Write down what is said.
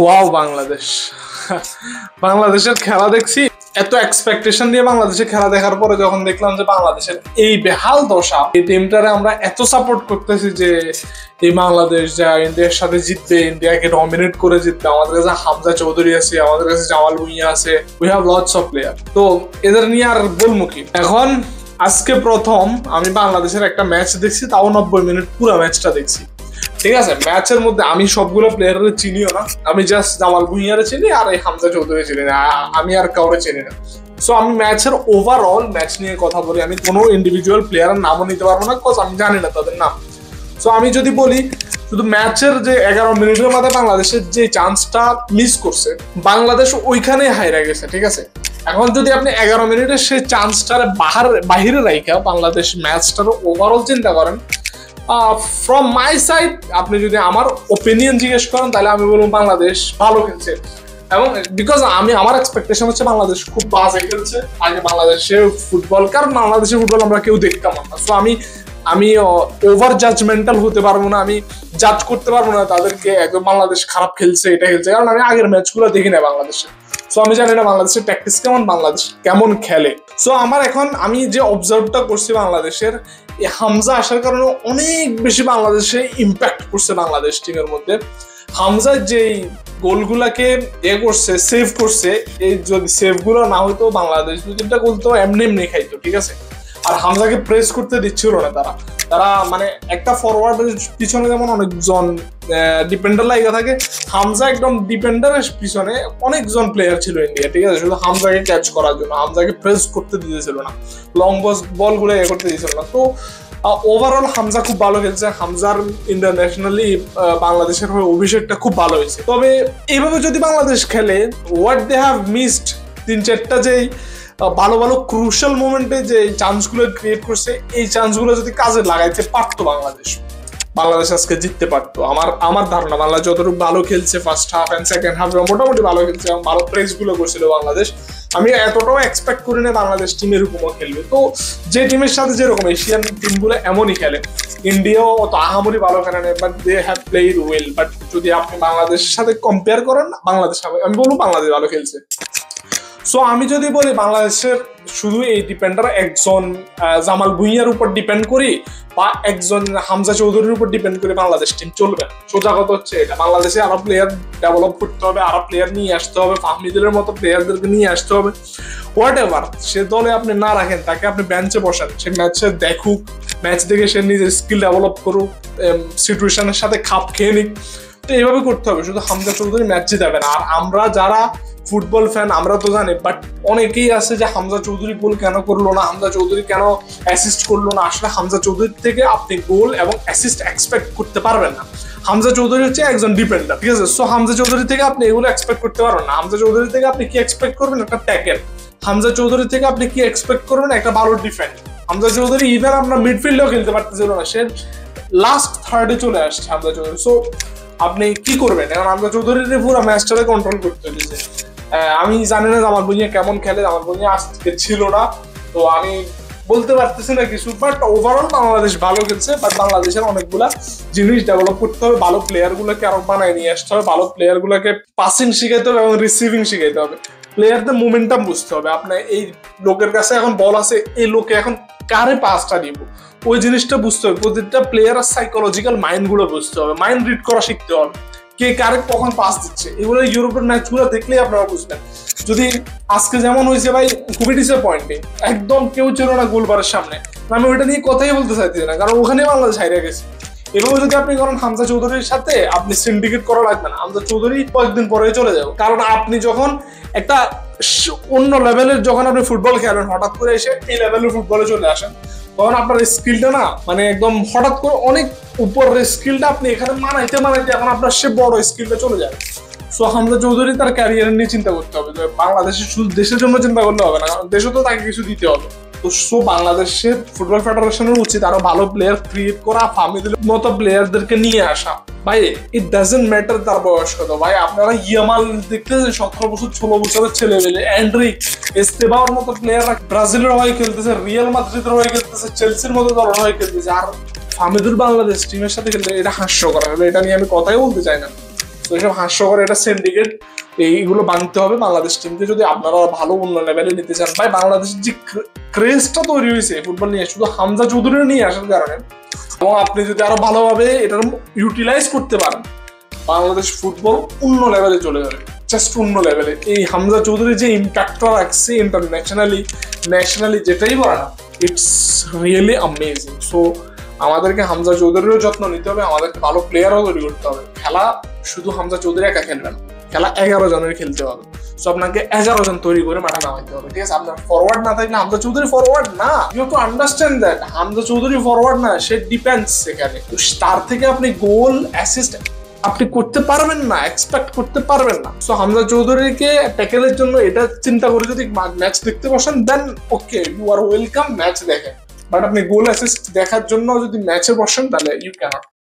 Wow Bangladesh বাংলাদেশের খেলা দেখছি এত এক্সপেকটেশন দিয়ে বাংলাদেশের খেলা দেখার পরে যখন দেখলাম যে বাংলাদেশের এই বেহাল দশা, এই টিমটারে আমরা এত সাপোর্ট করতেছি যে এই বাংলাদেশ যা ইন্ডিয়ার সাথে জিতবে, ইন্ডিয়াকে ডমিনেট করে জিতবে। আমাদের কাছে হামজা চৌধুরী আছে, আমাদের কাছে জামাল ভুঁইয়া আছে, we have lots of player. তো এদের নিয়ে আর বলবো কি। এখন আজকে প্রথম আমি বাংলাদেশের একটা ম্যাচ দেখছি, তাও 90 মিনিট পুরো ম্যাচটা দেখছি। ঠিক আছে, ম্যাচের মধ্যে আমি সবগুলো প্লেয়ারের চিনিও না, আমি জাস্ট জামাল ভুঁইয়ারে চিনি আর এই হামজা চৌধুরী চিনি না, আমি আর কাউরে চিনি না। সো আমি ম্যাচের ওভারঅল ম্যাচ নিয়ে কথা বলি, আমি কোনো ইন্ডিভিজুয়াল প্লেয়ারের নামও নিতে পারবো না, কজ আমি জানি না তাদের নাম। সো আমি যদি বলি শুধু ম্যাচের যে 11 মিনিটের মধ্যে বাংলাদেশের যে চান্সটা মিস করছে, বাংলাদেশ ওইখানে হাইরা গেছে। ঠিক আছে, এখন যদি আপনি 11 মিনিটের সেই চান্সটার বাহিরে রাইখা বাংলাদেশ ম্যাচটার ওভারঅল চিন্তা করেন, ফ্রম মাই সাইড আপনি যদি আমার ওপিনিয়ন জিজ্ঞেস করেন তাহলে আমি বলবো বাংলাদেশ ভালো খেলছে। এবং বিকজ আমার এক্সপেকটেশন হচ্ছে বাংলাদেশ খুব বাজে খেলছে আগে বাংলাদেশে ফুটবল, কারণ বাংলাদেশের ফুটবল আমরা কেউ দেখতাম না। সো আমি ওভার জাজমেন্টাল হতে পারবো না, আমি জাজ করতে পারবো না তাদেরকে একদম বাংলাদেশ খারাপ খেলছে এটা খেলছে, কারণ আমি আগের ম্যাচগুলো দেখি না বাংলাদেশে। সো আমি জানি না বাংলাদেশের প্র্যাকটিস কেমন, বাংলাদেশ কেমন খেলে। সো আমি যে অবজার্ভটা করছি বাংলাদেশের, এই হামজা আসার কারণে অনেক বেশি বাংলাদেশে ইম্প্যাক্ট করছে বাংলাদেশ টিমের মধ্যে। হামজা যেই গোলগুলাকে করছে, সেভ করছে, এই যদি সেভগুলো না হইতো বাংলাদেশ 2-3টা গোল তো এমনি খাইতো। ঠিক আছে, আর হামজাকে প্রেস করতে দিচ্ছিল না তারা মানে একটা ফরওয়ার্ডের পিছনে যেমন অনেকজন ডিপেন্ডার লাগা থাকে, হামজা একদম ডিপেন্ডারের পিছনে অনেকজন প্লেয়ার ছিল ইন্ডিয়া। ঠিক আছে, শুধু হামজাকে ক্যাচ করার জন্য, হামজাকে প্রেস করতে দিতেছিল না, লং বল গুলো করতে দিতেছিল না। তো ওভারঅল হামজা খুব ভালো খেলছে, হামজার ইন্টারন্যাশনালি বাংলাদেশের হয়ে অভিষেকটা খুব ভালো হয়েছে। তবে এইভাবে যদি বাংলাদেশ খেলে, হোয়াট দে হ্যাভ মিসড 3-4টা যেই ভালো ভালো ক্রুশাল মোমেন্টে যে চান্সগুলো ক্রিয়েট করছে, এই চান্সগুলো যদি কাজে লাগাইতে পারতো বাংলাদেশ আজকে জিততে পারতো। আমার ধারণা বাংলাদেশ যতটুকু ভালো খেলছে first half and second half মোটামুটি ভালো খেলছে এবং ভালো প্রেস গুলো করছিল বাংলাদেশ। আমি এতটাও এক্সপেক্ট করি না বাংলাদেশ টিম এরকমও খেলবে। তো যে টিমের সাথে যেরকম এশিয়ান টিমগুলো এমনই খেলে, ইন্ডিয়াও অত আহামরি ভালো খেলে না, but they have played well. But যদি আপনি বাংলাদেশের সাথে কম্পেয়ার করেন, আমি বলবো বাংলাদেশ ভালো খেলছে। সো আমি যদি বলি বাংলাদেশের শুধু এই ডিপেন্ডার একজন জামাল ভুঁইয়ার উপর ডিপেন্ড করি বা একজন হামজা চৌধুরীর উপর ডিপেন্ড করে বাংলাদেশ টিম চলবে না। সোজা কথা হচ্ছে এটা, বাংলাদেশে আরো প্লেয়ার ডেভেলপ করতে হবে, আরো প্লেয়ার নিয়ে আসতে হবে, ফাহমিদুলের মতো প্লেয়ারদেরকে নিয়ে আসতে হবে। হোয়াট এভার সে দলে আপনি না রাখেন, তাকে আপনি বেঞ্চে বসান, সে ম্যাচে দেখুক, ম্যাচ দেখে সে নিজের স্কিল ডেভেলপ করুক, সিচুয়েশনের সাথে খাপ খেয়ে নিক। তো এইভাবে করতে হবে, শুধু হামজা চৌধুরী ম্যাচ জিতাবে না। আর আমরা যারা ফুটবল ফ্যান আমরা তো জানি, বাট অনেকেই আছে যে হামজা চৌধুরী গোল কেন করলো না, হামজা চৌধুরী কেন অ্যাসিস্ট করলো না। আসলে হামজা চৌধুরীর থেকে আপনি গোল এবং অ্যাসিস্ট এক্সপেক্ট করতে পারবেন না। হামজা চৌধুরী হচ্ছে একজন ডিপেন্ডার। ঠিক আছে, সো হামজা চৌধুরী থেকে আপনি এগুলো এক্সপেক্ট করতে পারবেন না। হামজা চৌধুরী থেকে আপনি কি এক্সপেক্ট করবেন? একটা ট্যাকেল। হামজা চৌধুরী থেকে আপনি কি এক্সপেক্ট করবেন? একটা ভালো ডিফেন্ড। হামজা চৌধুরী ইভেন আপনার মিডফিল্ডেও খেলতে পারতেছিল না, সে লাস্ট থার্ডে চলে আসছে হামজা চৌধুরী। সো আপনি কি করবেন এখন? হামজা চৌধুরীর পুরো ম্যাচটাকে কন্ট্রোল করতে হয়েছে। আমি জানি না জামাল ভুঁইয়া কেমন খেলে, জামাল ভুঁইয়া আজকে ছিল না, তো আমি বলতে পারতেছি না কিছু। বাট ওভারঅল বাংলাদেশ ভালো খেলছে, বাট বাংলাদেশের অনেকগুলা জিনিস ডেভেলপ করতে হবে, ভালো প্লেয়ার গুলোকে আরো বানায় নিয়ে আসতে হবে, ভালো প্লেয়ার গুলোকে পাসিং শিখাইতে হবে এবং রিসিভিং শিখাইতে হবে, প্লেয়ারদের মোমেন্টাম বুঝতে হবে। আপনার এই লোকের কাছে এখন বল আছে, এই লোকে এখন কারে পাসটা দিব, ওই জিনিসটা বুঝতে হবে। প্রতিটা প্লেয়ারের সাইকোলজিক্যাল মাইন্ড গুলো বুঝতে হবে, মাইন্ড রিড করা শিখতে হবে, কে কারে কখন পাস দিচ্ছে। এগুলো ইউরোপের ম্যাচগুলো দেখলেই আপনারা বুঝবেন। যদি আজকে যেমন হয়েছে ভাই, খুবই ডিসঅ্যাপয়েন্টিং, একদম কেউ ছিল না গোলবারের সামনে। আমি ওইটা নিয়ে কথাই বলতে চাইছি না, কারণ ওখানে বাংলাদেশ হারিয়ে গেছে। এভাবে যদি আপনি করেন হামজা চৌধুরীর সাথে, আপনি সিন্ডিকেট করা লাগবে না, হামজা চৌধুরী কয়েকদিন পরে চলে যাবে। কারণ আপনি যখন একটা অন্য লেভেলের যখন আপনি ফুটবল খেলেন, হঠাৎ করে এসে এই লেভেলের ফুটবলে চলে আসেন, তখন আপনার স্কিলটা না মানে একদম হঠাৎ করে অনেক উপরের স্কিলটা আপনি এখানে মানাইতে এখন আপনার সে বড় স্কিলটা চলে যায়। সো হামজা চৌধুরী তার ক্যারিয়ার নিয়ে চিন্তা করতে হবে, বাংলাদেশের শুধু দেশের জন্য চিন্তা করলে হবে না, কারণ দেশও তো তাকে কিছু দিতে হবে। তো সো বাংলাদেশের ফুটবল ফেডারেশনের উচিত আরো ভালো প্লেয়ার ক্রিয়েট করা, ফামিদের মতো প্লেয়ারদেরকে নিয়ে আসা। ভাই ইট ডাজন্ট ম্যাটার তার বয়স কত, ভাই আপনারা ইয়ামাল দেখতেছেন 17 বছর 16 বছরের ছেলে মেলে, এন্ড্রিক, এস্তেবাওর মতো প্লেয়াররা ব্রাজিলের হয়ে খেলতেছে, রিয়াল মাদ্রিদের হয়ে খেলতেছে, চেলসির মতো দলের হয়ে খেলতেছে, আর ফামিদুল বাংলাদেশ টিমের সাথে খেলতে, এটা হাস্যকর হবে, এটা নিয়ে আমি কথাই বলতে চাই না। তো এইসব হাস্যকর এটা সিন্ডিকেট, এইগুলো ভাঙতে হবে বাংলাদেশ টিমকে যদি আপনারা ভালো অন্য লেভেলে নিতে চান। ভাই বাংলাদেশের যে ক্রেজটা তৈরি হয়েছে ফুটবল নিয়ে শুধু হামজা চৌধুরী নিয়ে আসার কারণে, এবং আপনি যদি আরো ভালোভাবে এটার ইউটিলাইজ করতে পারেন, বাংলাদেশ ফুটবল অন্য লেভেলে চলে যাবে, জাস্ট অন্য লেভেলে। এই হামজা চৌধুরী যে ইম্প্যাক্টটা রাখছে ইন্টারন্যাশনালি ন্যাশনালি যেটাই বলে না, ইটস রিয়েলি অ্যামেজিং। সো আমাদেরকে হামজা চৌধুরীরও যত্ন নিতে হবে, আমাদেরকে ভালো প্লেয়ারও তৈরি করতে হবে। খেলা শুধু হামজা চৌধুরী একা খেলবে না, খেলা 11 জনের খেলতে হবে। সো আপনাকে 11 জন তৈরি করে মাঠে নামাইতে হবে, ঠিক আছে? আপনার ফরওয়ার্ড না থাকলে হামজা চৌধুরী ফরওয়ার্ড না, you have to understand that Hamza Chowdhury forward না, সে ডিফেন্স সেখানে। তার থেকে আপনি গোল অ্যাসিস্ট আপনি করতে পারবেন না, এক্সপেক্ট করতে পারবেন না। সো হামজা চৌধুরীকে ট্যাকেলের জন্য এটা চিন্তা করে যদি ম্যাচ দেখতে বসেন, then okay you are welcome, match দেখেন। বাট আপনি গোল অ্যাসিস্ট দেখার জন্য যদি ম্যাচে বসেন তাহলে ইউ ক্যানট।